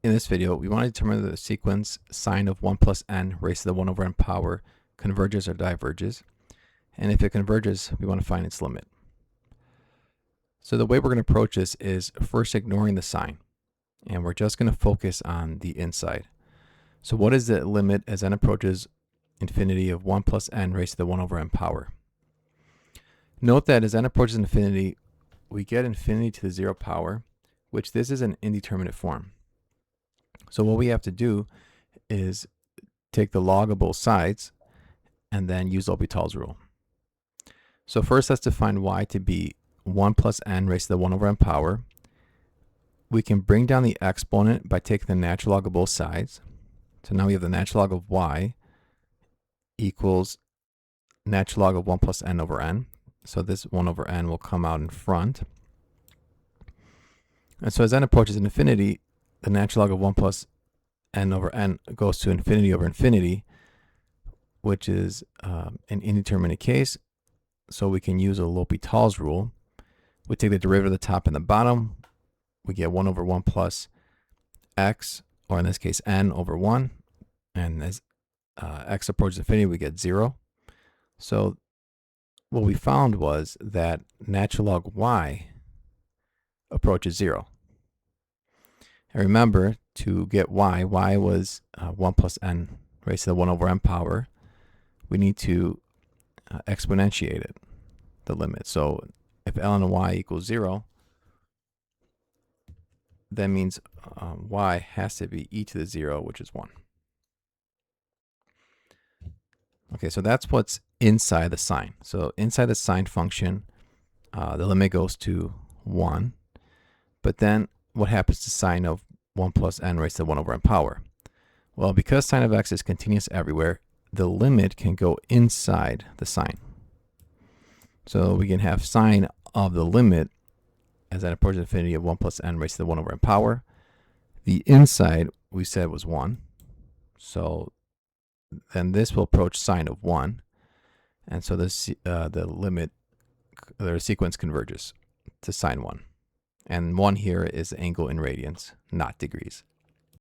In this video, we want to determine the sequence sine of 1 plus n raised to the 1 over n power converges or diverges. And if it converges, we want to find its limit. So the way we're going to approach this is first ignoring the sign. And we're just going to focus on the inside. So what is the limit as n approaches infinity of 1 plus n raised to the 1 over n power? Note that as n approaches infinity, we get infinity to the 0 power, which this is an indeterminate form. So what we have to do is take the log of both sides and then use L'Hopital's rule. So first let's define y to be 1 plus n raised to the 1 over n power. We can bring down the exponent by taking the natural log of both sides. So now we have the natural log of y equals natural log of 1 plus n over n. So this 1 over n will come out in front. And so as n approaches infinity, the natural log of 1 plus n over n goes to infinity over infinity, which is an indeterminate case. So we can use a L'Hopital's rule. We take the derivative of the top and the bottom. We get 1 over 1 plus x, or in this case n over 1. And as x approaches infinity, we get 0. So what we found was that natural log y approaches 0. And remember, to get y was 1 plus n raised to the 1 over n power. We need to exponentiate it, the limit. So if ln of y equals 0, that means y has to be e to the 0, which is 1. Okay, so that's what's inside the sine. So inside the sine function, the limit goes to 1. But then what happens to sine of 1 plus n raised to the 1 over n power? Well, because sine of x is continuous everywhere, the limit can go inside the sine. So we can have sine of the limit as n approaches infinity of 1 plus n raised to the 1 over n power. The inside we said was 1. So then this will approach sine of 1. And so this, the limit, the sequence converges to sine 1. And 1 here is the angle in radians, not degrees.